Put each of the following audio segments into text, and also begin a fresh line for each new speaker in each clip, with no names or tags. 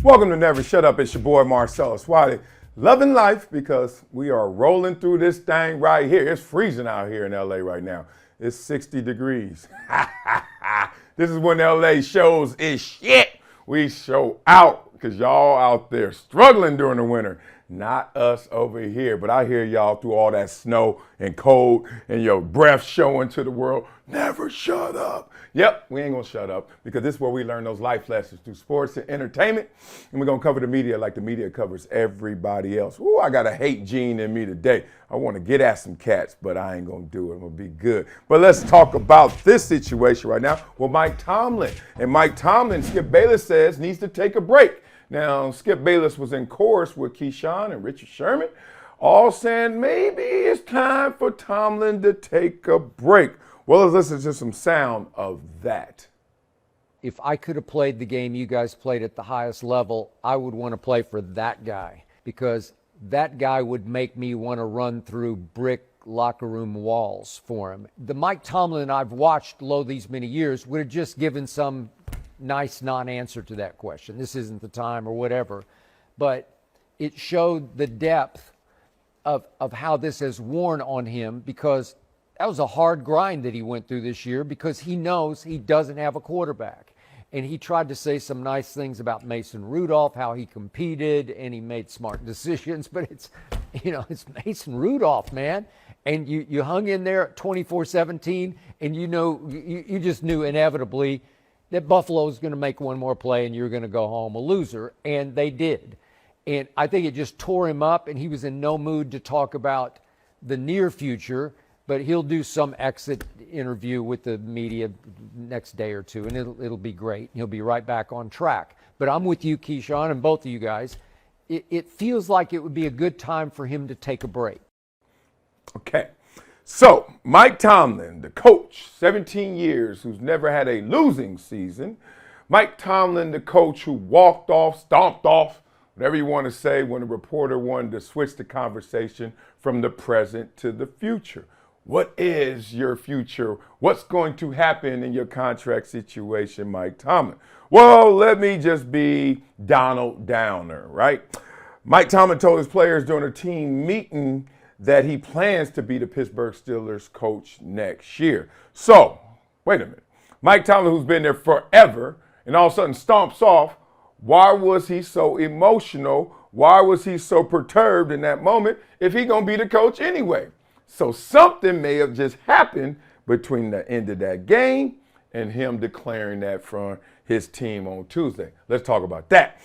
Welcome to Never Shut Up. It's your boy Marcellus Wiley. Loving life because we are rolling through this thing right here. It's freezing out here in LA right now. It's 60 degrees. This is when LA shows its shit. We show out because y'all out there struggling during the winter. Not us over here, but I hear y'all through all that snow and cold and your breath showing to the world. Never shut up. Yep, we ain't gonna shut up because this is where we learn those life lessons through sports and entertainment. And we're gonna cover the media like the media covers everybody else. Ooh, I got a hate gene in me today. I wanna get at some cats, but I ain't gonna do it. I'm gonna be good. But let's talk about this situation right now with Mike Tomlin. And Mike Tomlin, Skip Bayless says, needs to take a break. Now, Skip Bayless was in chorus with Keyshawn and Richard Sherman, all saying maybe it's time for Tomlin to take a break. Well, let's listen to some sound of that.
If I could have played the game you guys played at the highest level, I would want to play for that guy because that guy would make me want to run through brick locker room walls for him. The Mike Tomlin I've watched these many years would have just given some nice non-answer to that question. This isn't the time or whatever. But it showed the depth of how this has worn on him because that was a hard grind that he went through this year because he knows he doesn't have a quarterback. And he tried to say some nice things about Mason Rudolph, how he competed and he made smart decisions. But it's Mason Rudolph, man. And you hung in there at 24-17 and you just knew inevitably that Buffalo was going to make one more play and you're going to go home a loser. And they did. And I think it just tore him up and he was in no mood to talk about the near future, but he'll do some exit interview with the media next day or two and it'll be great. He'll be right back on track. But I'm with you, Keyshawn, and both of you guys. It feels like it would be a good time for him to take a break.
Okay. So, Mike Tomlin, the coach, 17 years, who's never had a losing season. Mike Tomlin, the coach who walked off, stomped off, whatever you want to say, when a reporter wanted to switch the conversation from the present to the future. What is your future? What's going to happen in your contract situation, Mike Tomlin? Well, let me just be Donald Downer, right? Mike Tomlin told his players during a team meeting that he plans to be the Pittsburgh Steelers coach next year. So, wait a minute. Mike Tomlin, who's been there forever, and all of a sudden stomps off, why was he so emotional? Why was he so perturbed in that moment if he's going to be the coach anyway? So something may have just happened between the end of that game and him declaring that from his team on Tuesday. Let's talk about that.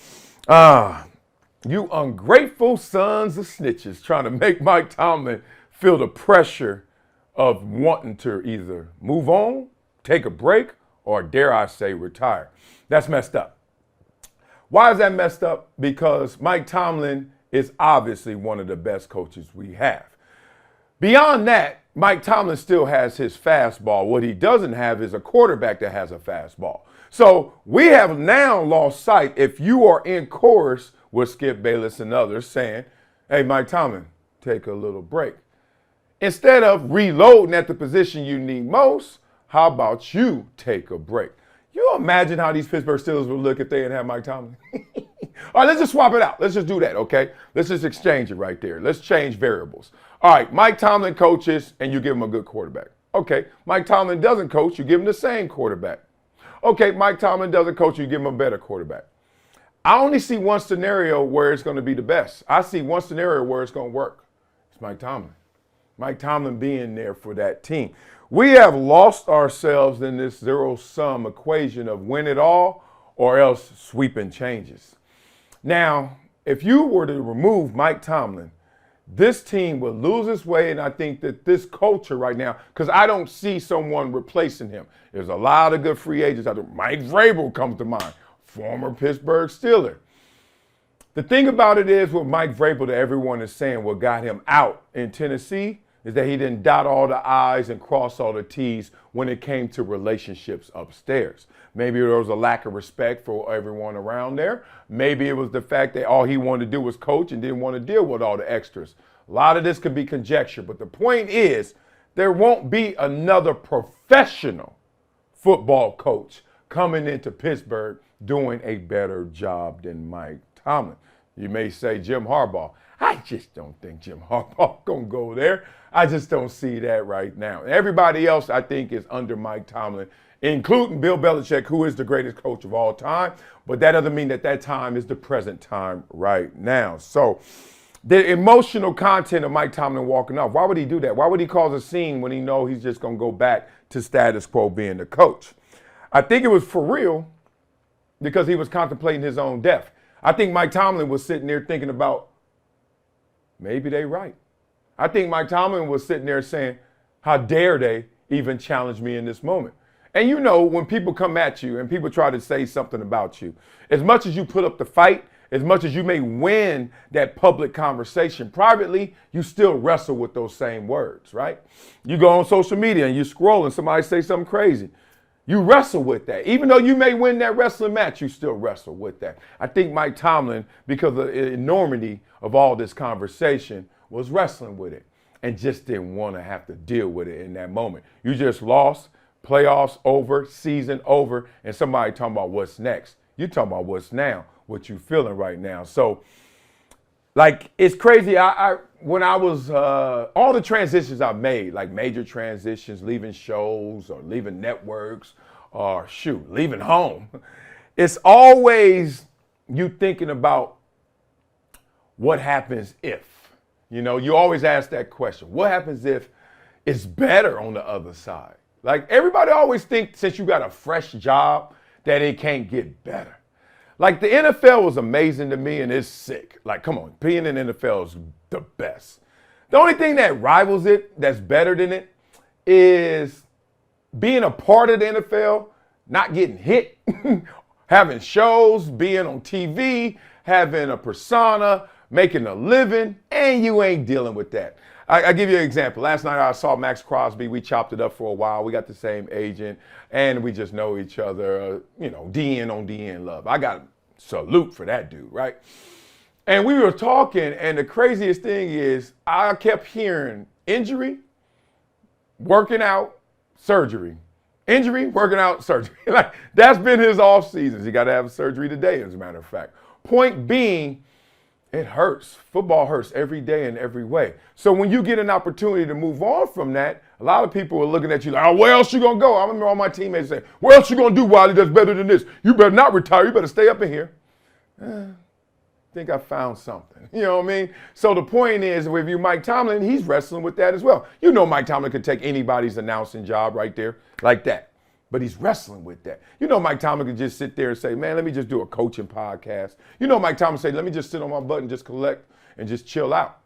You ungrateful sons of snitches trying to make Mike Tomlin feel the pressure of wanting to either move on, take a break, or dare I say retire. That's messed up. Why is that messed up? Because Mike Tomlin is obviously one of the best coaches we have. Beyond that, Mike Tomlin still has his fastball. What he doesn't have is a quarterback that has a fastball. So we have now lost sight, if you are in chorus with Skip Bayless and others saying, hey, Mike Tomlin, take a little break. Instead of reloading at the position you need most, how about you take a break? You imagine how these Pittsburgh Steelers would look if they didn't have Mike Tomlin? All right, let's just swap it out. Let's just do that, okay? Let's just exchange it right there. Let's change variables. All right, Mike Tomlin coaches and you give him a good quarterback. Okay, Mike Tomlin doesn't coach, you give him the same quarterback. Okay, Mike Tomlin doesn't coach, you give him a better quarterback. I only see one scenario where it's going to be the best. I see one scenario where it's going to work. It's Mike Tomlin. Mike Tomlin being there for that team. We have lost ourselves in this zero-sum equation of win it all or else sweeping changes. Now, if you were to remove Mike Tomlin, this team would lose its way, and I think that this culture right now, because I don't see someone replacing him. There's a lot of good free agents out there. Mike Vrabel comes to mind, former Pittsburgh Steeler. The thing about it is with Mike Vrabel that everyone is saying what got him out in Tennessee is that he didn't dot all the I's and cross all the T's when it came to relationships upstairs. Maybe there was a lack of respect for everyone around there. Maybe it was the fact that all he wanted to do was coach and didn't want to deal with all the extras. A lot of this could be conjecture, but the point is there won't be another professional football coach coming into Pittsburgh doing a better job than Mike Tomlin. You may say Jim Harbaugh. I just don't think Jim Harbaugh going to go there. I just don't see that right now. Everybody else, I think, is under Mike Tomlin, including Bill Belichick, who is the greatest coach of all time. But that doesn't mean that time is the present time right now. So the emotional content of Mike Tomlin walking off, why would he do that? Why would he cause a scene when he know he's just going to go back to status quo being the coach? I think it was for real because he was contemplating his own death. I think Mike Tomlin was sitting there thinking about, maybe they right. I think Mike Tomlin was sitting there saying, how dare they even challenge me in this moment? And you know, when people come at you and people try to say something about you, as much as you put up the fight, as much as you may win that public conversation, privately, you still wrestle with those same words, right? You go on social media and you scroll and somebody say something crazy. You wrestle with that. Even though you may win that wrestling match, you still wrestle with that. I think Mike Tomlin, because of the enormity of all this conversation, was wrestling with it and just didn't want to have to deal with it in that moment. You just lost, playoffs over, season over, and somebody talking about what's next. You talking about what's now, what you feeling right now. So, like, it's crazy. When I was, all the transitions I've made, like major transitions, leaving shows or leaving networks or leaving home, it's always you thinking about what happens if. You know, you always ask that question. What happens if it's better on the other side? Like, everybody always thinks since you got a fresh job that it can't get better. Like, the NFL was amazing to me, and it's sick. Like, come on, being in the NFL is the best. The only thing that rivals it, that's better than it, is being a part of the NFL, not getting hit, having shows, being on TV, having a persona, making a living, and you ain't dealing with that. I give you an example. Last night I saw Max Crosby. We chopped it up for a while. We got the same agent, and we just know each other, DN on DN love. I got salute for that dude, right? And we were talking, and the craziest thing is I kept hearing injury, working out, surgery. Injury, working out, surgery. Like, that's been his off seasons. He got to have surgery today, as a matter of fact. Point being, it hurts. Football hurts every day in every way. So when you get an opportunity to move on from that, a lot of people are looking at you like, oh, where else you going to go? I remember all my teammates saying, where else you going to do, Wiley, that's better than this? You better not retire. You better stay up in here. I think I found something. You know what I mean? So the point is, with you, Mike Tomlin, he's wrestling with that as well. You know Mike Tomlin could take anybody's announcing job right there like that. But he's wrestling with that. You know Mike Tomlin could just sit there and say, man, let me just do a coaching podcast. You know Mike Tomlin say, let me just sit on my butt and just collect and just chill out.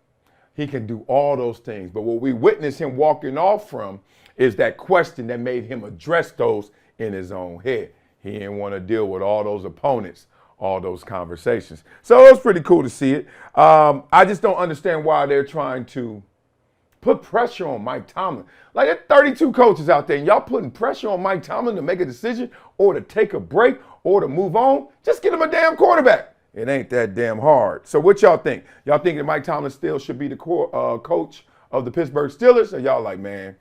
He can do all those things. But what we witnessed him walking off from is that question that made him address those in his own head. He didn't want to deal with all those opponents, all those conversations. So it was pretty cool to see it. I just don't understand why they're trying to put pressure on Mike Tomlin. Like, there are 32 coaches out there, and y'all putting pressure on Mike Tomlin to make a decision or to take a break or to move on. Just get him a damn quarterback. It ain't that damn hard. So what y'all think? Y'all think that Mike Tomlin still should be the coach of the Pittsburgh Steelers? Or y'all like, man,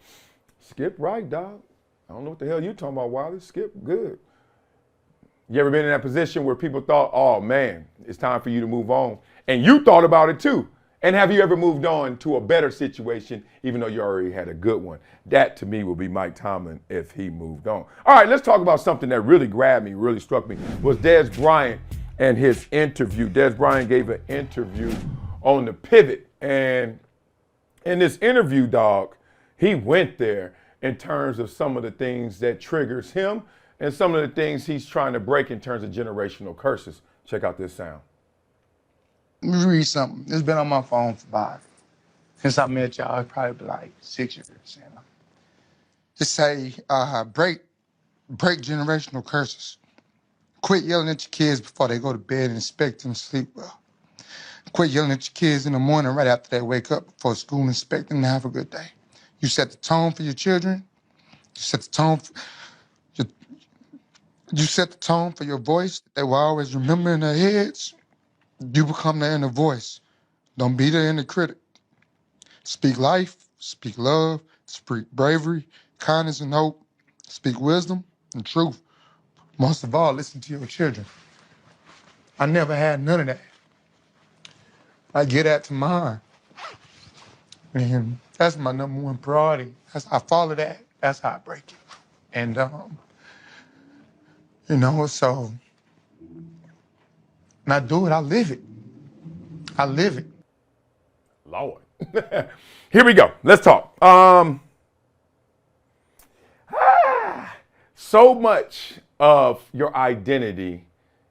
Skip right, dog. I don't know what the hell you talking about, Wiley. Skip good. You ever been in that position where people thought, oh, man, it's time for you to move on? And you thought about it, too. And have you ever moved on to a better situation, even though you already had a good one? That, to me, would be Mike Tomlin if he moved on. All right, let's talk about something that really grabbed me, really struck me, was Dez Bryant and his interview. Dez Bryant gave an interview on the pivot. And in this interview, dog, he went there in terms of some of the things that triggers him and some of the things he's trying to break in terms of generational curses. Check out this sound.
Let me read something. It's been on my phone for about, since I met y'all, it's probably like 6 years. It say, break generational curses. Quit yelling at your kids before they go to bed and expect them to sleep well. Quit yelling at your kids in the morning right after they wake up before school and expect them to have a good day. You set the tone for your children. You set the tone for your voice that they will always remember in their heads. You become the inner voice. Don't be the inner critic. Speak life, speak love, speak bravery, kindness and hope. Speak wisdom and truth. Most of all, listen to your children. I never had none of that. I get that to mine. And that's my number one priority. I follow that. That's how I break it. And, so when I do it, I live it. I live it.
Lord. Here we go. Let's talk. So much of your identity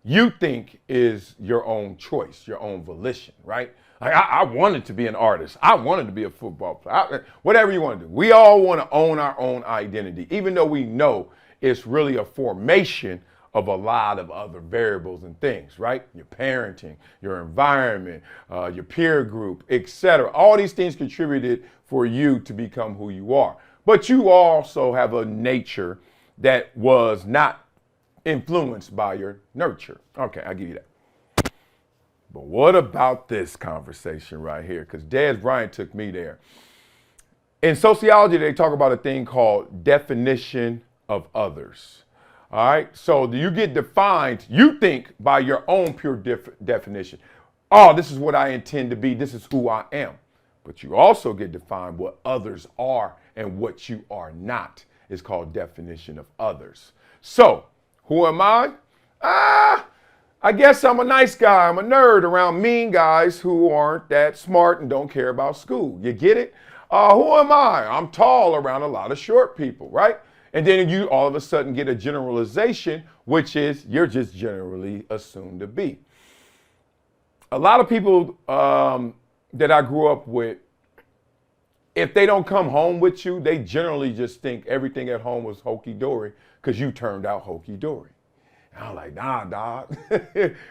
you think is your own choice, your own volition, right? Like I wanted to be an artist. I wanted to be a football player. Whatever you want to do. We all want to own our own identity, even though we know it's really a formation of a lot of other variables and things, right? Your parenting, your environment, your peer group, etc. All these things contributed for you to become who you are. But you also have a nature that was not influenced by your nurture. Okay, I'll give you that. But what about this conversation right here? Because Dez Bryant took me there. In sociology, they talk about a thing called definition of others. All right, so you get defined, you think, by your own pure definition. Oh, this is what I intend to be. This is who I am. But you also get defined what others are and what you are not. It's called definition of others. So, who am I? I guess I'm a nice guy. I'm a nerd around mean guys who aren't that smart and don't care about school. You get it? Who am I? I'm tall around a lot of short people, right? And then you all of a sudden get a generalization, which is you're just generally assumed to be. A lot of people that I grew up with, if they don't come home with you, they generally just think everything at home was hokey-dory because you turned out hokey-dory. And I'm like, nah, dog.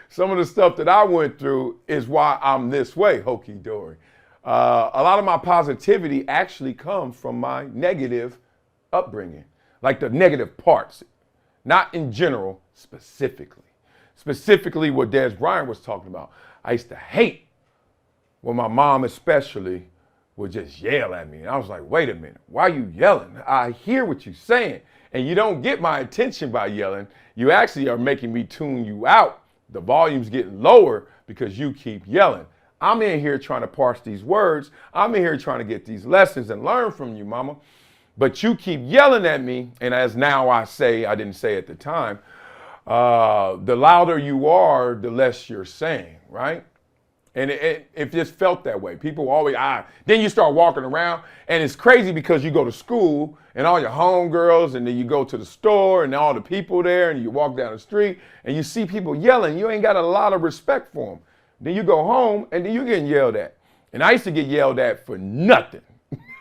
Some of the stuff that I went through is why I'm this way, hokey-dory. A lot of my positivity actually comes from my negative upbringing, like the negative parts, not in general, specifically. Specifically what Dez Bryant was talking about. I used to hate when my mom especially would just yell at me. And I was like, wait a minute, why are you yelling? I hear what you're saying. And you don't get my attention by yelling. You actually are making me tune you out. The volume's getting lower because you keep yelling. I'm in here trying to parse these words. I'm in here trying to get these lessons and learn from you, mama. But you keep yelling at me. And as now I say, I didn't say at the time, the louder you are, the less you're saying, right? And it just felt that way. People always, then you start walking around, and it's crazy because you go to school, and all your homegirls, and then you go to the store, and all the people there, and you walk down the street, and you see people yelling. You ain't got a lot of respect for them. Then you go home, and then you're getting yelled at. And I used to get yelled at for nothing.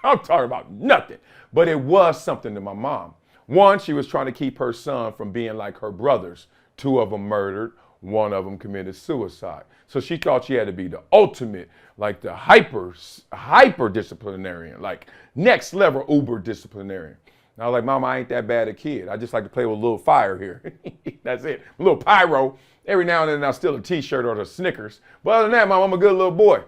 I'm talking about nothing. But it was something to my mom. One, she was trying to keep her son from being like her brothers. 2 of them murdered. 1 of them committed suicide. So she thought she had to be the ultimate, like the hyper disciplinarian, like next level uber disciplinarian. And I was like, Mama, I ain't that bad a kid. I just like to play with a little fire here. That's it. A little pyro. Every now and then I'll steal a t-shirt or the Snickers. But other than that, Mom, I'm a good little boy.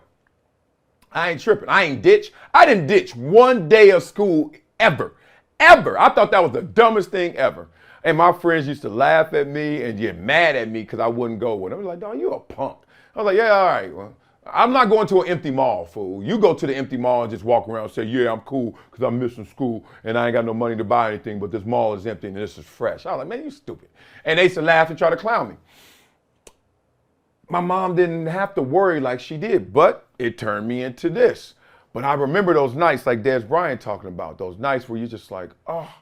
I ain't tripping. I ain't ditch. I didn't ditch one day of school ever. Ever. I thought that was the dumbest thing ever. And my friends used to laugh at me and get mad at me because I wouldn't go with them. I was like, dog, you a punk. I was like, yeah, all right. Well, I'm not going to an empty mall, fool. You go to the empty mall and just walk around and say, yeah, I'm cool because I'm missing school and I ain't got no money to buy anything, but this mall is empty and this is fresh. I was like, man, you stupid. And they used to laugh and try to clown me. My mom didn't have to worry like she did, but it turned me into this. But I remember those nights like Dez Bryant talking about, those nights where you're just like, oh,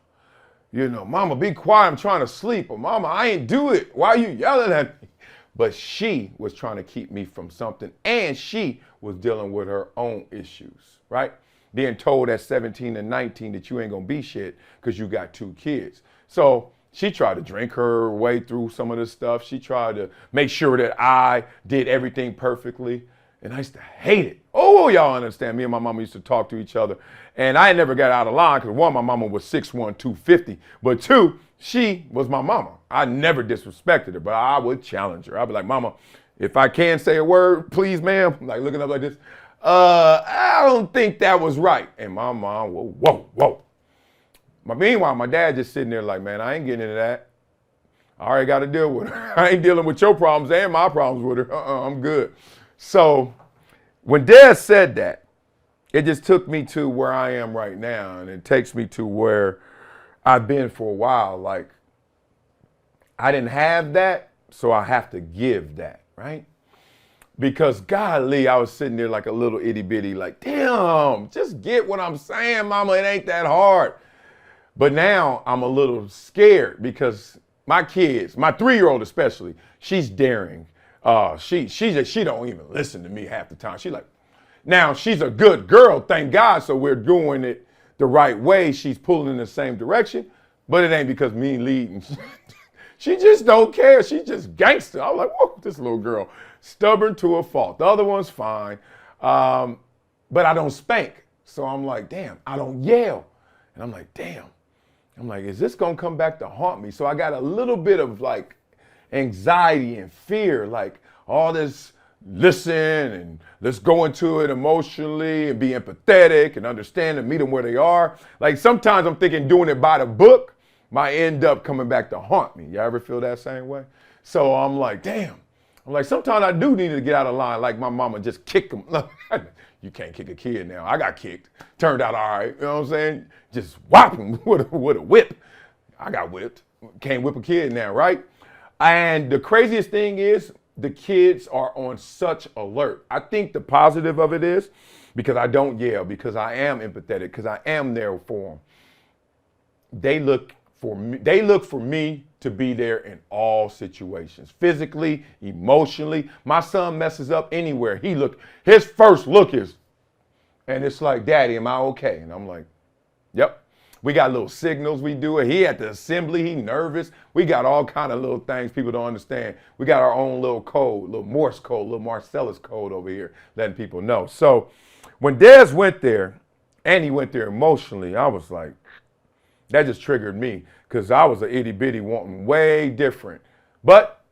you know, Mama, be quiet, I'm trying to sleep. Or Mama, I ain't do it. Why are you yelling at me? But she was trying to keep me from something, and she was dealing with her own issues, right? Being told at 17 and 19 that you ain't gonna be shit because you got 2 kids. So she tried to drink her way through some of this stuff. She tried to make sure that I did everything perfectly. And I used to hate it. Oh, y'all understand. Me and my mama used to talk to each other. And I never got out of line because 1, my mama was 6'1", 250. But 2, she was my mama. I never disrespected her, but I would challenge her. I'd be like, Mama, if I can say a word, please, ma'am. Like looking up like this. I don't think that was right. And my mom, whoa. Meanwhile, my dad just sitting there like, man, I ain't getting into that. I already got to deal with her. I ain't dealing with your problems and my problems with her. I'm good. So when Dez said that, it just took me to where I am right now, and it takes me to where I've been for a while. Like, I didn't have that, so I have to give that, right? Because golly, I was sitting there like a little itty bitty, like, damn, just get what I'm saying, mama, it ain't that hard. But now I'm a little scared because my kids, my 3-year-old especially, she's daring. She don't even listen to me half the time. She's like, now she's a good girl, thank God, so we're doing it the right way. She's pulling in the same direction, but it ain't because me leading. She just don't care. She's just gangster. I was like, whoa, this little girl, stubborn to a fault. The other one's fine, but I don't spank. So I'm like, damn, I don't yell. And I'm like, damn. I'm like, is this gonna come back to haunt me? So I got a little bit of like anxiety and fear, like all this listen and let's go into it emotionally and be empathetic and understand and meet them where they are. Like sometimes I'm thinking doing it by the book might end up coming back to haunt me. You ever feel that same way? So I'm like, damn. I'm like, sometimes I do need to get out of line. Like my mama just kicked him. You can't kick a kid now. I got kicked. Turned out all right. You know what I'm saying? Just whop him with a whip. I got whipped. Can't whip a kid now, right? And the craziest thing is the kids are on such alert. I think the positive of it is because I don't yell, because I am empathetic, because I am there for them. They look for me to be there in all situations, physically, emotionally. My son messes up anywhere. His first look is, and it's like, Daddy, am I okay? And I'm like, yep. We got little signals we do it. He at the assembly, he nervous. We got all kind of little things people don't understand. We got our own little code, little Morse code, little Marcellus code over here, letting people know. So when Dez went there, and he went there emotionally, I was like, that just triggered me because I was an itty bitty wanting way different. But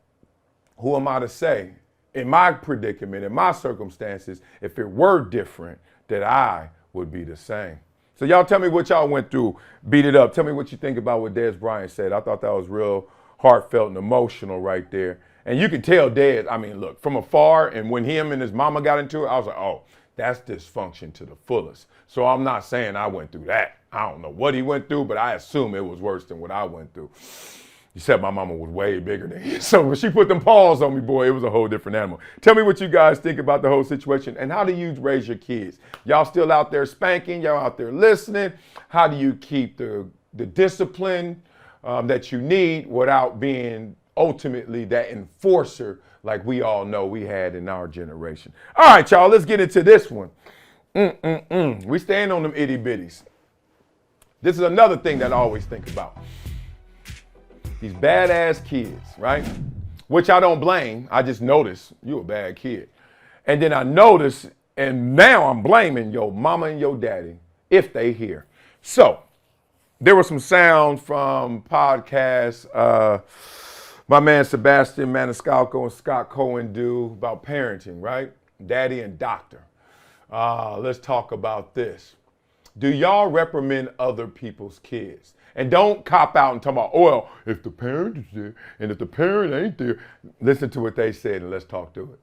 who am I to say, in my predicament, in my circumstances, if it were different, that I would be the same. So y'all tell me what y'all went through, beat it up. Tell me what you think about what Dez Bryant said. I thought that was real heartfelt and emotional right there. And you can tell Dez, I mean, look, from afar, and when him and his mama got into it, I was like, oh, that's dysfunction to the fullest. So I'm not saying I went through that. I don't know what he went through, but I assume it was worse than what I went through. You said my mama was way bigger than he. So when she put them paws on me, boy, it was a whole different animal. Tell me what you guys think about the whole situation and how do you raise your kids? Y'all still out there spanking? Y'all out there listening? How do you keep the discipline that you need without being ultimately that enforcer like we all know we had in our generation? All right, y'all, let's get into this one. We staying on them itty bitties. This is another thing that I always think about. These badass kids, right? Which I don't blame. I just notice you a bad kid. And then I notice, and now I'm blaming your mama and your daddy if they hear. So there were some sounds from podcasts my man Sebastian Maniscalco and Scott Cohen do about parenting, right? Daddy and doctor. Let's talk about this. Do y'all reprimand other people's kids? And don't cop out and talk about, oh, well, if the parent is there and if the parent ain't there, listen to what they said and let's talk to it.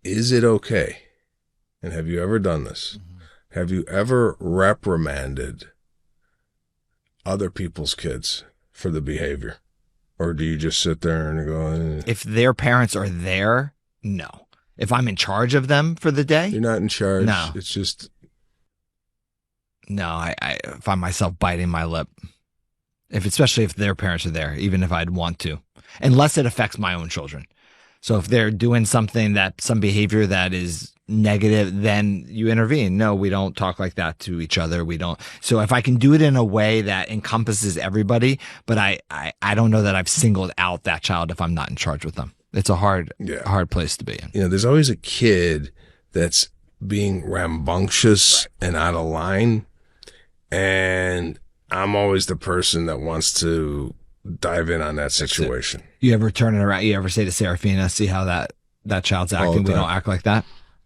Is it okay? And have you ever done this? Mm-hmm. Have you ever reprimanded other people's kids for the behavior? Or do you just sit there and go,
If their parents are there, no. If I'm in charge of them for the day?
You're not in charge.
No.
It's just...
No, I find myself biting my lip, especially if their parents are there, even if I'd want to, unless it affects my own children. So if they're doing some behavior that is negative, then you intervene. No, we don't talk like that to each other. We don't. So if I can do it in a way that encompasses everybody, but I don't know that I've singled out that child if I'm not in charge with them. It's a hard place to be in.
You know, there's always a kid that's being rambunctious and out of line. And I'm always the person that wants to dive in on that situation.
You ever turn it around? You ever say to Serafina, see how that child's acting? We don't act like that.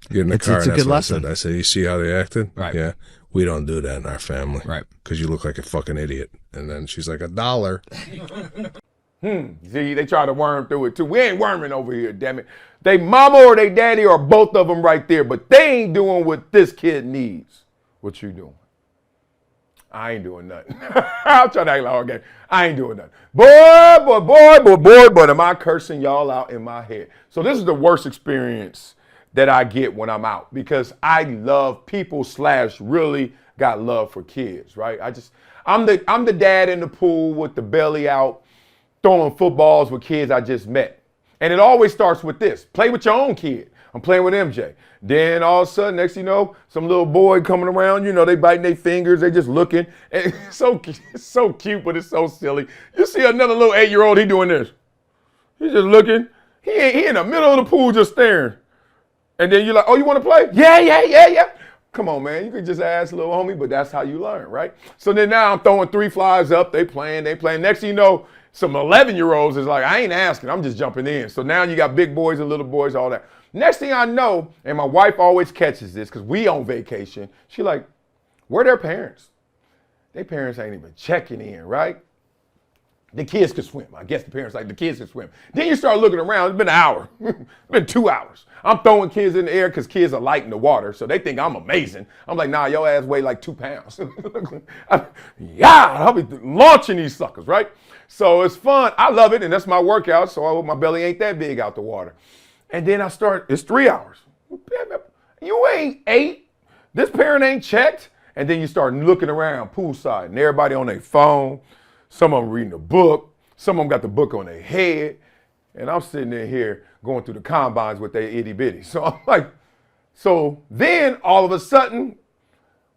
Get in the car.
It's a good lesson.
I said, you see how they acted?
Right.
Yeah. We don't do that in our family.
Right.
Because you look like a fucking idiot. And then she's like, $1.
See, they try to worm through it too. We ain't worming over here, damn it. They mama or they daddy or both of them right there, but they ain't doing what this kid needs. What you doing? I ain't doing nothing. I'll try to act like, okay, I ain't doing nothing. Boy, am I cursing y'all out in my head. So this is the worst experience that I get when I'm out because I love people / really got love for kids, right? I'm the dad in the pool with the belly out, throwing footballs with kids I just met. And it always starts with this. Play with your own kid. I'm playing with MJ. Then all of a sudden, next thing you know, some little boy coming around, they biting their fingers, they just looking. And it's so cute, but it's so silly. You see another little 8-year-old, he doing this. He's just looking. He in the middle of the pool just staring. And then you're like, oh, you want to play? Yeah. Come on, man. You could just ask little homie, but that's how you learn, right? So then now I'm throwing 3 flies up. They playing. Next thing you know, some 11-year-olds is like, I ain't asking. I'm just jumping in. So now you got big boys and little boys, all that. Next thing I know, and my wife always catches this because we on vacation. She like, where their parents? Their parents ain't even checking in, right? The kids could swim. I guess the parents like the kids can swim. Then you start looking around. It's been an hour. It's been 2 hours. I'm throwing kids in the air because kids are light in the water, so they think I'm amazing. I'm like, nah, your ass weigh like 2 pounds. I'll be launching these suckers, right? So it's fun. I love it, and that's my workout, so my belly ain't that big out the water. And then it's 3 hours. You ain't 8. This parent ain't checked. And then you start looking around poolside, and everybody on their phone. Some of them reading a book. Some of them got the book on their head. And I'm sitting in here going through the combines with their itty bitty. So I'm like, so then all of a sudden,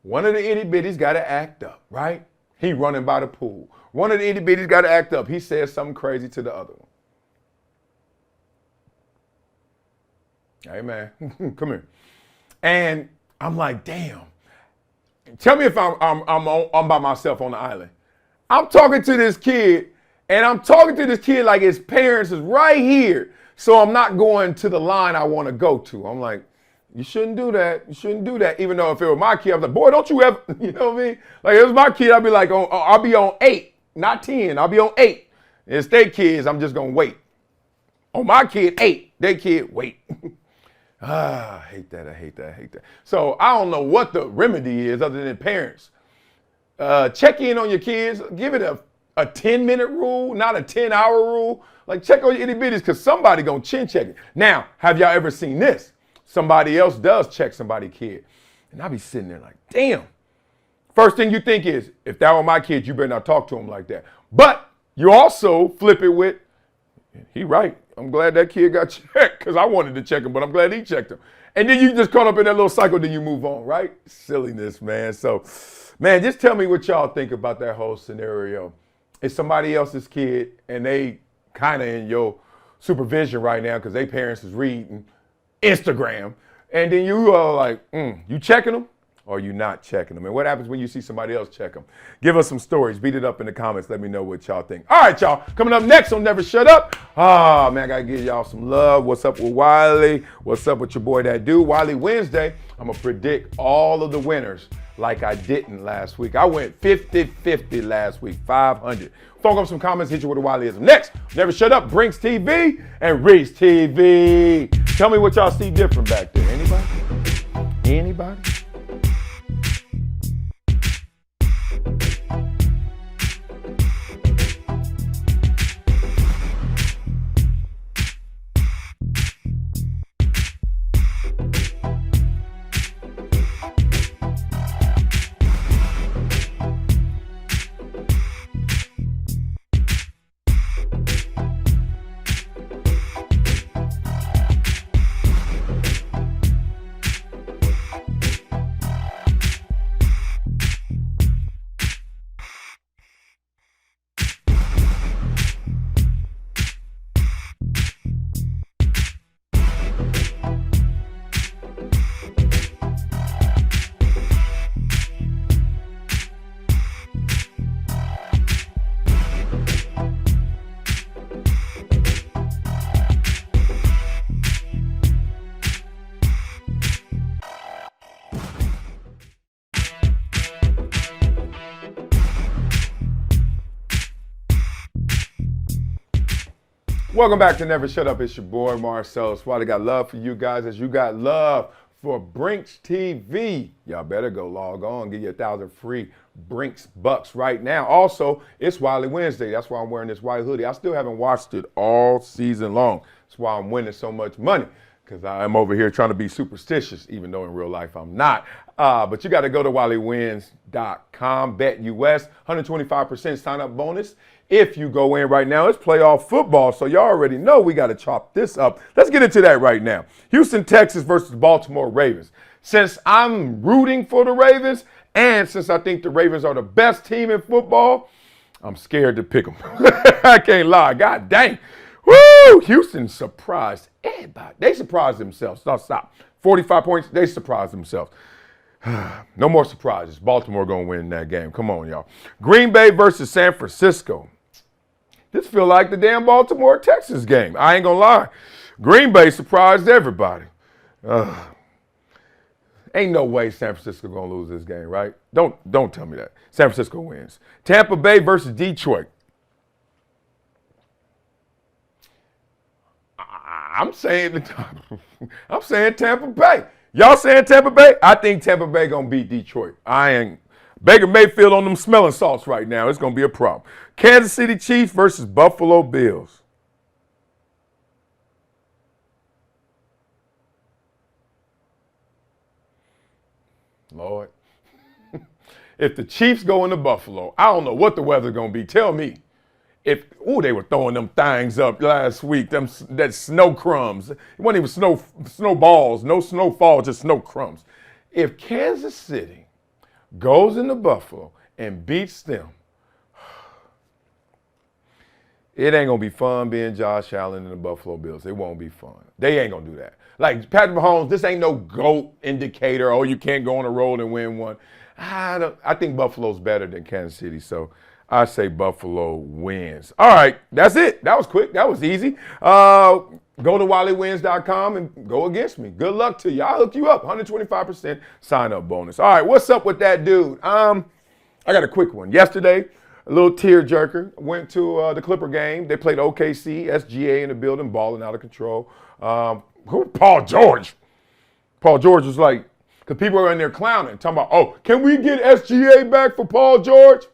one of the itty bitties got to act up, right? He running by the pool. One of the itty bitties got to act up. He says something crazy to the other one. Hey, man, come here. And I'm like, damn. Tell me if I'm by myself on the island. I'm talking to this kid, and I'm talking to this kid like his parents is right here. So I'm not going to the line I want to go to. I'm like, you shouldn't do that. You shouldn't do that. Even though if it were my kid, I was like, boy, don't you ever, you know what I mean? Like, if it was my kid, I'd be like, I'll be on 8, not 10. I'll be on 8. It's their kids, I'm just going to wait. On my kid, 8. Their kid, wait. I hate that. So I don't know what the remedy is other than parents. Check in on your kids. Give it a 10-minute rule, not a 10-hour rule. Like, check on your itty bitties because somebody going to chin check it. Now, have y'all ever seen this? Somebody else does check somebody's kid. And I be sitting there like, damn. First thing you think is, if that were my kid, you better not talk to him like that. But you also flip it with, he right. I'm glad that kid got checked because I wanted to check him, but I'm glad he checked him. And then you just caught up in that little cycle, then you move on, right? Silliness, man. So, man, just tell me what y'all think about that whole scenario. It's somebody else's kid, and they kind of in your supervision right now because their parents is reading Instagram. And then you are like, you checking them or you not checking them? And what happens when you see somebody else check them? Give us some stories. Beat it up in the comments. Let me know what y'all think. All right, y'all. Coming up next on Never Shut Up. Man, I got to give y'all some love. What's up with Wiley? What's up with your boy that dude? Wiley Wins'day. I'm going to predict all of the winners like I didn't last week. I went 50-50 last week, 500. Throw up some comments, hit you with a Wileyism. Next, Never Shut Up, Brinks TV and Reese TV. Tell me what y'all see different back there. Anybody? Welcome back to Never Shut Up. It's your boy, Marcellus Wiley. Got love for you guys as you got love for Brinks TV. Y'all better go log on. Get you 1,000 free Brinks bucks right now. Also, it's Wiley Wins'day. That's why I'm wearing this white hoodie. I still haven't watched it all season long. That's why I'm winning so much money, because I'm over here trying to be superstitious, even though in real life I'm not. But you got to go to Wileyism.com, bet US, 125% sign-up bonus. If you go in right now, it's playoff football, so y'all already know we got to chop this up. Let's get into that right now. Houston, Texas versus Baltimore Ravens. Since I'm rooting for the Ravens, and since I think the Ravens are the best team in football, I'm scared to pick them. I can't lie. God dang. Woo! Houston surprised everybody. They surprised themselves. Stop. 45 points, they surprised themselves. No more surprises. Baltimore going to win that game. Come on, y'all. Green Bay versus San Francisco. This feel like the damn Baltimore, Texas game. I ain't going to lie. Green Bay surprised everybody. Ain't no way San Francisco going to lose this game, right? Don't tell me that. San Francisco wins. Tampa Bay versus Detroit. I'm saying Tampa Bay. Y'all saying Tampa Bay? I think Tampa Bay going to beat Detroit. Baker Mayfield on them smelling salts right now. It's going to be a problem. Kansas City Chiefs versus Buffalo Bills. Lord. If the Chiefs go into Buffalo, I don't know what the weather's going to be. Tell me. They were throwing them things up last week. That snow crumbs. It wasn't even snowballs, no snowfall, just snow crumbs. If Kansas City goes into Buffalo and beats them, it ain't gonna be fun being Josh Allen and the Buffalo Bills. It won't be fun. They ain't gonna do that. Like Patrick Mahomes, this ain't no GOAT indicator. Oh, you can't go on a road and win one. I think Buffalo's better than Kansas City, so I say Buffalo wins. All right, that's it. That was quick. That was easy. Go to WileyWins.com and go against me. Good luck to you. I'll hook you up. 125% sign-up bonus. All right, what's up with that dude? I got a quick one. Yesterday, a little tear-jerker. Went to the Clipper game. They played OKC, SGA in the building, balling out of control. Paul George. Paul George was like, because people were in there clowning, talking about, oh, can we get SGA back for Paul George?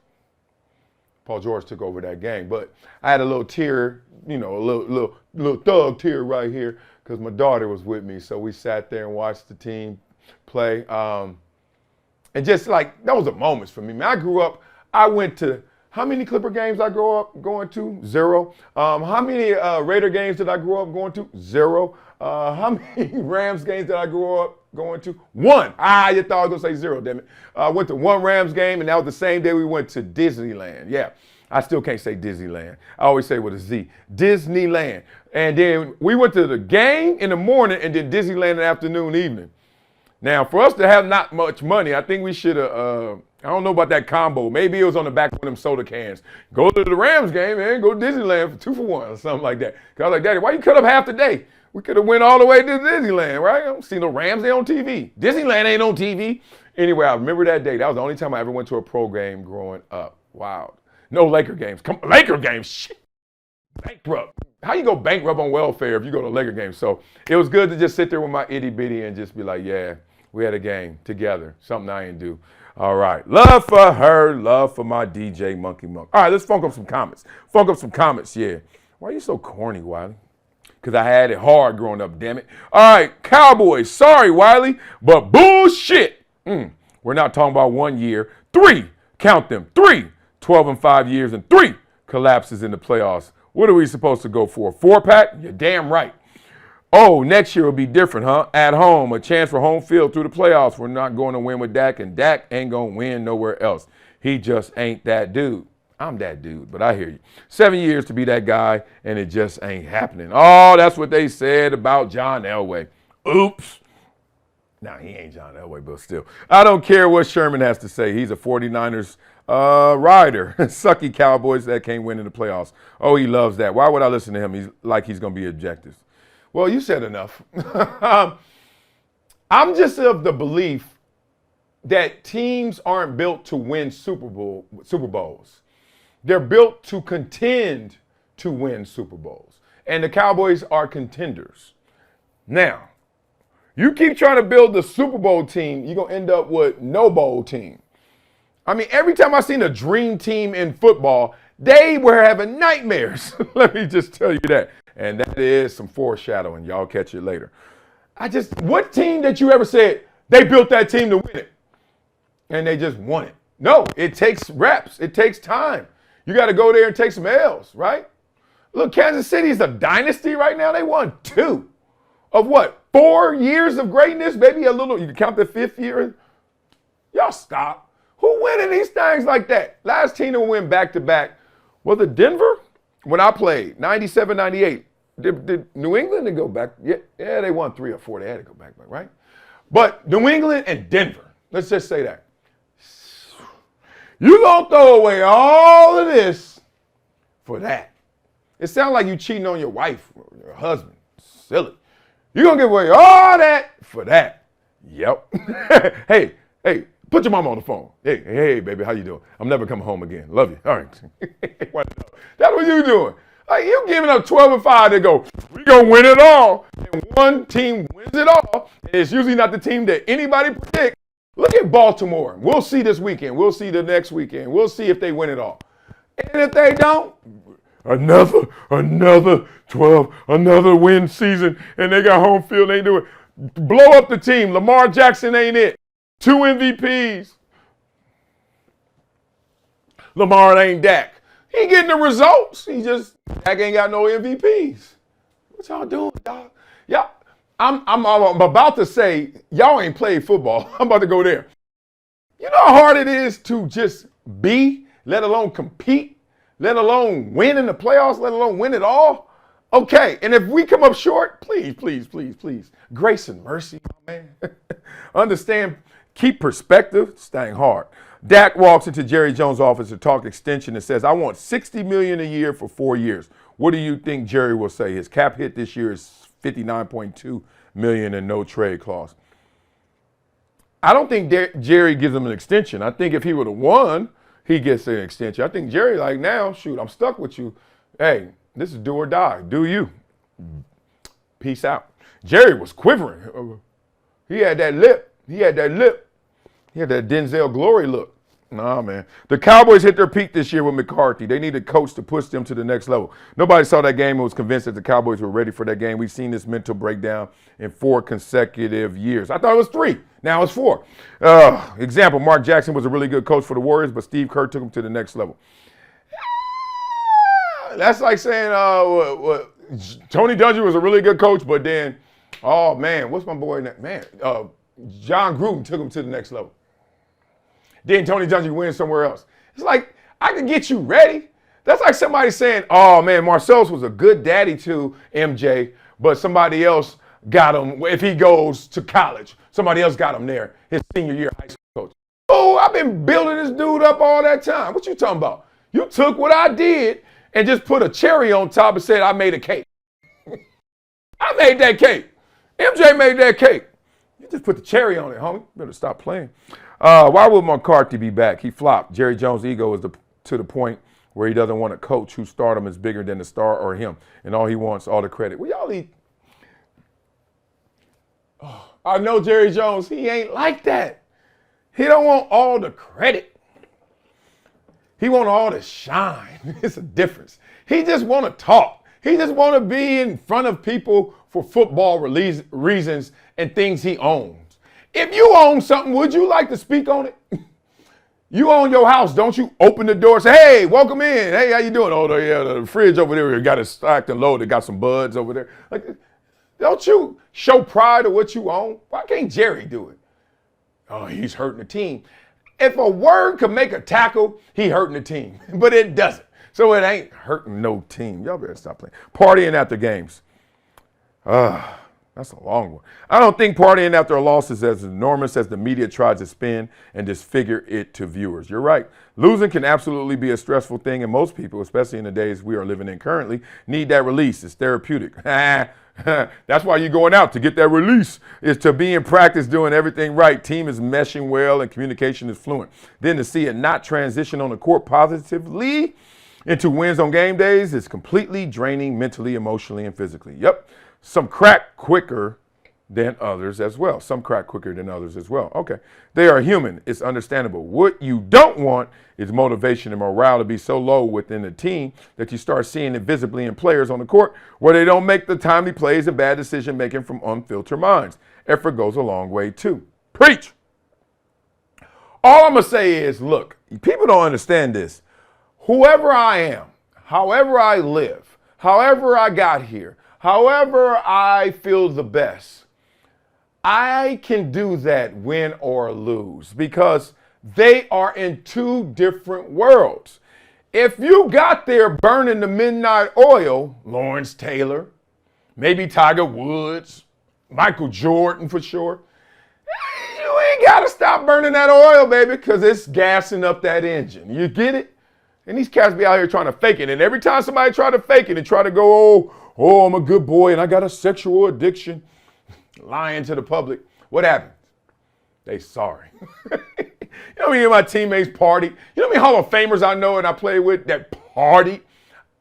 Paul George took over that game. But I had a little tear, a little thug tear right here because my daughter was with me. So we sat there and watched the team play. And just like, that was a moment for me. Man, I went to, how many Clipper games I grew up going to? 0. How many Raider games did I grow up going to? 0. How many Rams games did I grow up going to? 1. You thought I was going to say 0, damn it. I went to 1 Rams game, and that was the same day we went to Disneyland. Yeah, I still can't say Disneyland. I always say it with a Z. Disneyland. And then we went to the game in the morning and then Disneyland in the afternoon, evening. Now, for us to have not much money, I think we should have, I don't know about that combo. Maybe it was on the back of them soda cans. Go to the Rams game and go to Disneyland for 2 for 1 or something like that. Because I was like, Daddy, why you cut up half the day? We could have went all the way to Disneyland, right? I don't see no Rams, they on TV. Disneyland ain't on TV. Anyway, I remember that day. That was the only time I ever went to a pro game growing up. Wow. No Laker games. Come on, Laker games, shit. Bankrupt. How you go bankrupt on welfare if you go to Laker games? So it was good to just sit there with my itty bitty and just be like, yeah, we had a game together. Something I ain't do. All right. Love for her. Love for my DJ Monkey Monk. All right, let's funk up some comments. Yeah. Why are you so corny, Wiley? Because I had it hard growing up, damn it. All right, Cowboys. Sorry, Wiley, but bullshit. We're not talking about 1 year. 3. Count them. 3. 12 and 5 years and 3 collapses in the playoffs. What are we supposed to go for? 4-pack? You're damn right. Oh, next year will be different, huh? At home, a chance for home field through the playoffs. We're not going to win with Dak, and Dak ain't going to win nowhere else. He just ain't that dude. I'm that dude, but I hear you. 7 years to be that guy, and it just ain't happening. Oh, that's what they said about John Elway. Oops. Nah, he ain't John Elway, but still. I don't care what Sherman has to say. He's a 49ers rider. Sucky Cowboys that can't win in the playoffs. Oh, he loves that. Why would I listen to him? He's going to be objective. Well, you said enough. I'm just of the belief that teams aren't built to win Super Bowls. They're built to contend to win Super Bowls. and the Cowboys are contenders. Now, you keep trying to build the Super Bowl team, you're going to end up with no bowl team. I mean, every time I've seen a dream team in football, they were having nightmares. Let me just tell you that. And that is some foreshadowing. Y'all catch it later. What team that you ever said, they built that team to win it, and they just won it? No, it takes reps. It takes time. You got to go there and take some L's, right? Look, Kansas City is a dynasty right now. They won 2 of what? 4 years of greatness? Maybe a little. You can count the 5th year. Y'all stop. Who winning these things like that? Last team to win back-to-back, was it Denver? When I played, 97, 98. Did New England go back? Yeah, they won 3 or 4. They had to go back, right? But New England and Denver, let's just say that. You gonna throw away all of this for that. It sounds like you cheating on your wife or your husband. Silly. You gonna give away all that for that. Yep. Hey, put your mama on the phone. Hey, baby, how you doing? I'm never coming home again. Love you. All right. That's what you doing. Like, you giving up 12-5, they go, we gonna win it all. And one team wins it all. And it's usually not the team that anybody predicts. Look at Baltimore. We'll see this weekend. We'll see the next weekend. We'll see if they win it all. And if they don't, another 12, another win season, and they got home field, they do it. Blow up the team. Lamar Jackson ain't it. 2 MVPs. Lamar ain't Dak. He getting the results. Dak ain't got no MVPs. What y'all doing, dog? Y'all, I'm about to say, y'all ain't played football. I'm about to go there. You know how hard it is to just be, let alone compete, let alone win in the playoffs, let alone win it all? Okay, and if we come up short, please, grace and mercy, my man. Understand, keep perspective, staying hard. Dak walks into Jerry Jones' office to talk extension and says, I want $60 million a year for 4 years. What do you think Jerry will say? His cap hit this year is $59.2 million and no trade clause. I don't think Jerry gives him an extension. I think if he would have won, he gets an extension. I think Jerry like, now, shoot, I'm stuck with you. Hey, this is do or die. Do you. Peace out. Jerry was quivering. He had that lip. He had that Denzel Glory look. Nah, man. The Cowboys hit their peak this year with McCarthy. They need a coach to push them to the next level. Nobody saw that game and was convinced that the Cowboys were ready for that game. We've seen this mental breakdown in 4 consecutive years. I thought it was 3. Now it's 4. Example, Mark Jackson was a really good coach for the Warriors, but Steve Kerr took him to the next level. That's like saying Tony Dungy was a really good coach, but then, oh, man, what's my boy? Man, John Gruden took him to the next level. Then Tony Dungy wins somewhere else. It's like, I can get you ready. That's like somebody saying, oh, man, Marcellus was a good daddy to MJ, but somebody else got him if he goes to college. Somebody else got him there, his senior year high school coach. Oh, I've been building this dude up all that time. What you talking about? You took what I did and just put a cherry on top and said, I made a cake. I made that cake. MJ made that cake. You just put the cherry on it, homie. Better stop playing. Why would McCarthy be back? He flopped. Jerry Jones' ego is to the point where he doesn't want a coach whose stardom is bigger than the star or him, and all he wants all the credit. Well, y'all eat. Oh, I know Jerry Jones. He ain't like that. He don't want all the credit. He want all the shine. It's a difference. He just want to talk. He just want to be in front of people for football reasons and things he owns. If you own something, would you like to speak on it? You own your house, don't you? Open the door, say, hey, welcome in. Hey, how you doing? Oh, yeah, the fridge over there got it stacked and loaded. Got some buds over there. Like, don't you show pride of what you own? Why can't Jerry do it? Oh, he's hurting the team. If a word could make a tackle, he hurting the team. But it doesn't. So it ain't hurting no team. Y'all better stop playing. Partying after games. That's a long one. I don't think partying after a loss is as enormous as the media tries to spin and disfigure it to viewers. You're right. Losing can absolutely be a stressful thing, and most people, especially in the days we are living in currently, need that release. It's therapeutic. That's why you're going out, to get that release. Is to be in practice doing everything right. Team is meshing well and communication is fluent. Then to see it not transition on the court positively, into wins on game days is completely draining mentally, emotionally, and physically. Yep. Some crack quicker than others as well. Some crack quicker than others as well. Okay. They are human. It's understandable. What you don't want is motivation and morale to be so low within the team that you start seeing it visibly in players on the court where they don't make the timely plays and bad decision making from unfiltered minds. Effort goes a long way too. Preach. All I'm going to say is, look, people don't understand this. Whoever I am, however I live, however I got here, however I feel the best, I can do that win or lose because they are in two different worlds. If you got there burning the midnight oil, Lawrence Taylor, maybe Tiger Woods, Michael Jordan for sure, you ain't got to stop burning that oil, baby, because it's gassing up that engine. You get it? And these cats be out here trying to fake it. And every time somebody try to fake it and try to go, oh, I'm a good boy and I got a sexual addiction, lying to the public, what happens? They sorry. You know how many of my teammates party? You know how many Hall of Famers I know and I play with that party?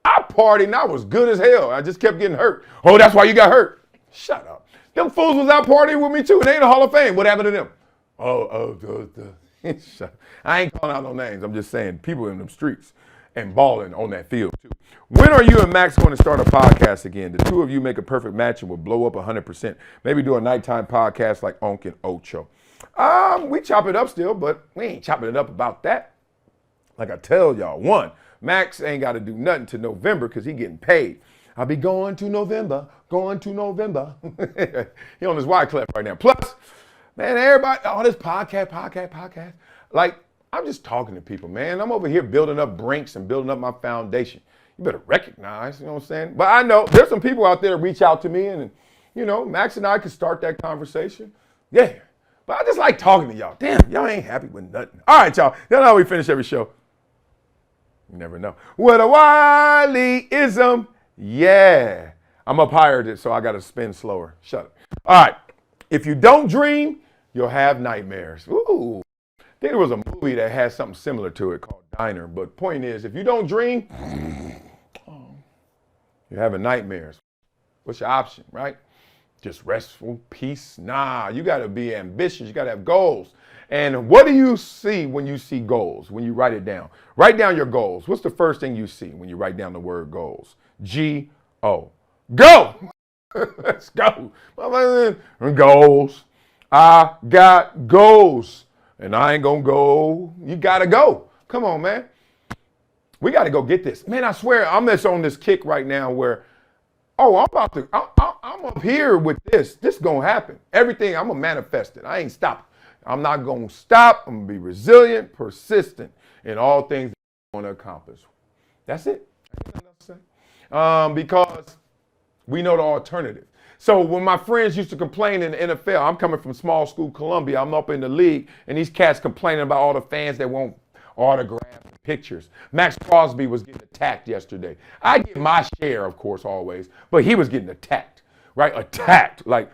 I partied and I was good as hell. I just kept getting hurt. Oh, that's why you got hurt. Shut up. Them fools was out partying with me too, and they in the Hall of Fame. What happened to them? I ain't calling out no names. I'm just saying people in them streets and balling on that field too. When are you and Max going to start a podcast again? The two of you make a perfect match and will blow up 100%. Maybe do a nighttime podcast like Onk and Ocho. We chop it up still, but we ain't chopping it up about that. Like I tell y'all, one, Max ain't got to do nothing to November because he getting paid. I'll be going to November. He on his Wyclef right now. Plus, man, everybody, all this podcast. Like, I'm just talking to people, man. I'm over here building up Brinks and building up my foundation. You better recognize, you know what I'm saying? But I know there's some people out there that reach out to me and you know, Max and I could start that conversation. Yeah. But I just like talking to y'all. Damn, y'all ain't happy with nothing. All right, y'all. Y'all know how we finish every show. You never know. What a Wileyism. Yeah. I'm up higher, so I got to spin slower. Shut up. All right. If you don't dream, you'll have nightmares. Ooh. I think there was a movie that has something similar to it called Diner. But point is, if you don't dream, you're having nightmares. What's your option, right? Just restful, peace? Nah, you got to be ambitious. You got to have goals. And what do you see when you see goals, when you write it down? Write down your goals. What's the first thing you see when you write down the word goals? G-O. Go! Let's go. Goals. I got goals. And I ain't going to go. You got to go. Come on, man. We got to go get this. Man, I swear, I'm just on this kick right now where, I'm up here with this. This is going to happen. Everything, I'm going to manifest it. I ain't stopping. I'm not going to stop. I'm going to be resilient, persistent in all things I want to accomplish. That's it. Because we know the alternative. So when my friends used to complain in the NFL, I'm coming from small school Columbia, I'm up in the league, and these cats complaining about all the fans that want autographs and pictures. Max Crosby was getting attacked yesterday. I get my share, of course, always, but he was getting attacked, right? Attacked, like,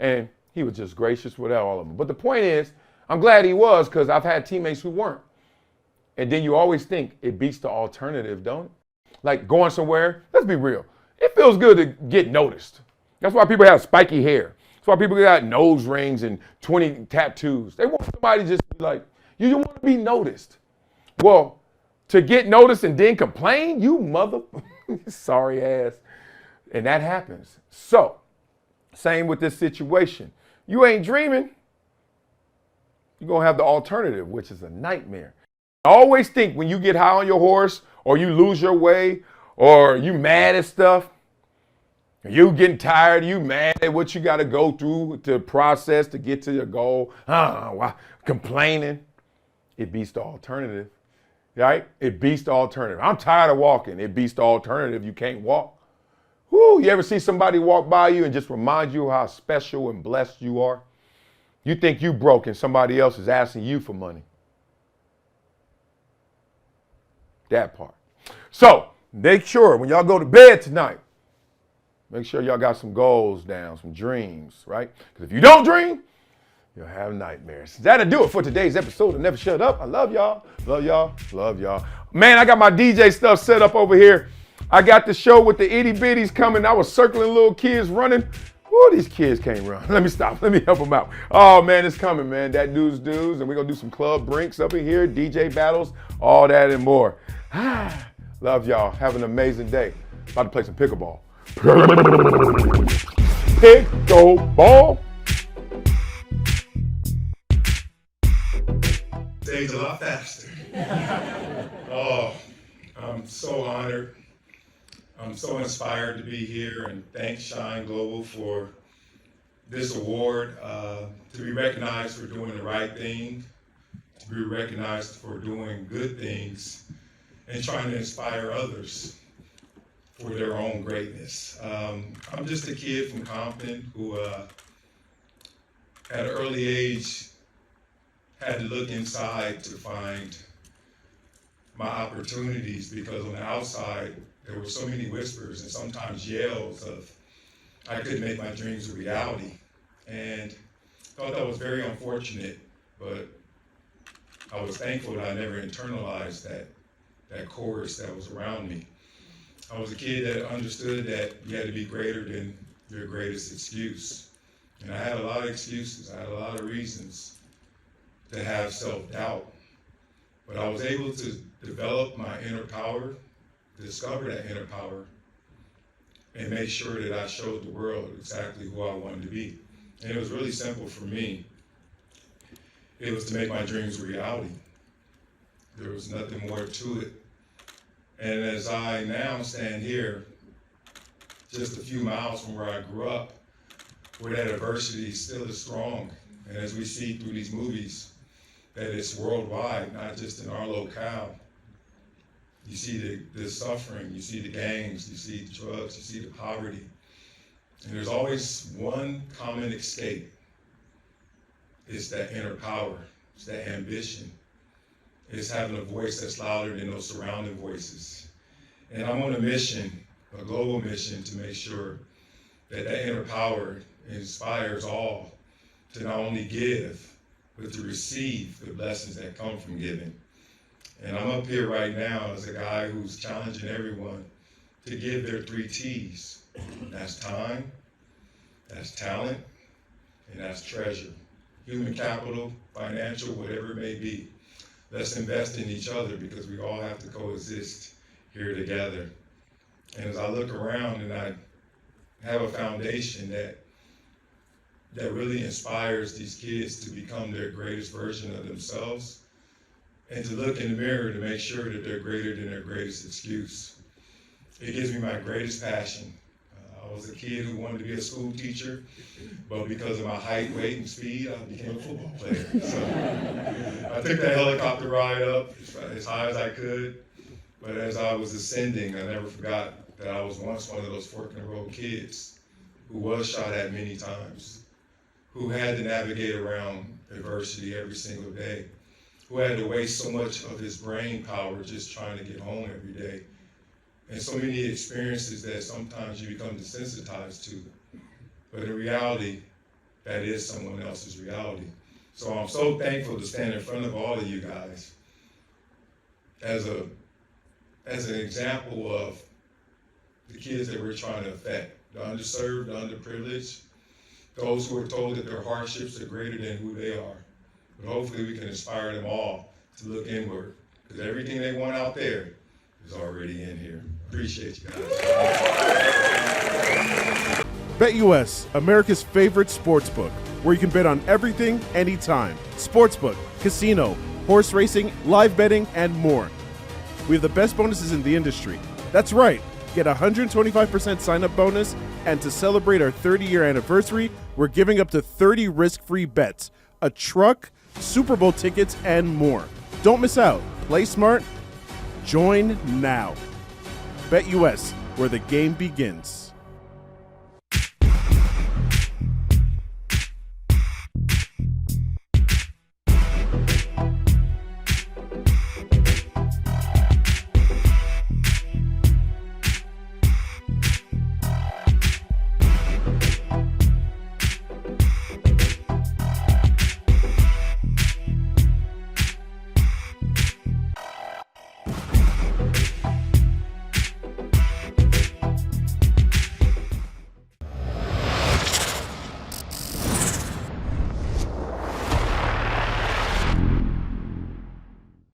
and he was just gracious with all of them. But the point is, I'm glad he was because I've had teammates who weren't. And then you always think it beats the alternative, don't it? Like going somewhere, let's be real. It feels good to get noticed. That's why people have spiky hair. That's why people got nose rings and 20 tattoos. They want somebody to just be like, you just want to be noticed. Well, to get noticed and then complain, you mother, sorry ass. And that happens. So, same with this situation. You ain't dreaming. You're going to have the alternative, which is a nightmare. I always think when you get high on your horse or you lose your way or you mad at stuff, you getting tired, you mad at what you got to go through to process to get to your goal, complaining, it beats the alternative, right? It beats the alternative. I'm tired of walking. It beats the alternative. You can't walk. Woo, you ever see somebody walk by you and just remind you how special and blessed you are? You think you broke and somebody else is asking you for money. That part. So make sure when y'all go to bed tonight, make sure y'all got some goals down, some dreams, right? Because if you don't dream, you'll have nightmares. That'll do it for today's episode of Never Shut Up. I love y'all. Love y'all. Love y'all. Man, I got my DJ stuff set up over here. I got the show with the itty bitties coming. I was circling little kids running. Whoa, these kids can't run. Let me stop. Let me help them out. Oh, man, it's coming, man. That dudes. And we're going to do some club brinks up in here, DJ battles, all that and more. Love y'all. Have an amazing day. About to play some pickleball. Pickleball.
Stage a lot faster. Oh, I'm so honored. I'm so inspired to be here, and thanks Shine Global for this award, to be recognized for doing the right thing, to be recognized for doing good things, and trying to inspire others for their own greatness. I'm just a kid from Compton who, at an early age, had to look inside to find my opportunities, because on the outside, there were so many whispers and sometimes yells of I couldn't make my dreams a reality. And thought that was very unfortunate, but I was thankful that I never internalized that chorus that was around me. I was a kid that understood that you had to be greater than your greatest excuse. And I had a lot of excuses. I had a lot of reasons to have self-doubt. But I was able to develop my inner power, discover that inner power, and make sure that I showed the world exactly who I wanted to be. And it was really simple for me. It was to make my dreams a reality. There was nothing more to it. And as I now stand here, just a few miles from where I grew up, where that adversity still is strong, and as we see through these movies, that it's worldwide, not just in our locale. You see the suffering, you see the gangs, you see the drugs, you see the poverty. And there's always one common escape. It's that inner power, it's that ambition. It's having a voice that's louder than those surrounding voices. And I'm on a mission, a global mission, to make sure that that inner power inspires all to not only give, but to receive the blessings that come from giving. And I'm up here right now as a guy who's challenging everyone to give their 3 T's. That's time, that's talent, and that's treasure. Human capital, financial, whatever it may be. Let's invest in each other, because we all have to coexist here together. And as I look around and I have a foundation that really inspires these kids to become their greatest version of themselves, and to look in the mirror to make sure that they're greater than their greatest excuse. It gives me my greatest passion. I was a kid who wanted to be a school teacher, but because of my height, weight, and speed, I became a football player. So I took that helicopter ride up as high as I could, but as I was ascending, I never forgot that I was once one of those fork-in-the-road kids who was shot at many times, who had to navigate around adversity every single day, who had to waste so much of his brain power just trying to get home every day. And so many experiences that sometimes you become desensitized to. But in reality, that is someone else's reality. So I'm so thankful to stand in front of all of you guys as an example of the kids that we're trying to affect, the underserved, the underprivileged, those who are told that their hardships are greater than who they are. But hopefully we can inspire them all to look inward, because everything they want out there is already in here. Appreciate you guys.
BetUS, America's favorite sportsbook, where you can bet on everything, anytime. Sportsbook, casino, horse racing, live betting, and more. We have the best bonuses in the industry. That's right. Get a 125% sign-up bonus, and to celebrate our 30-year anniversary, we're giving up to 30 risk-free bets, a truck, Super Bowl tickets, and more. Don't miss out. Play smart. Join now. BetUS, where the game begins.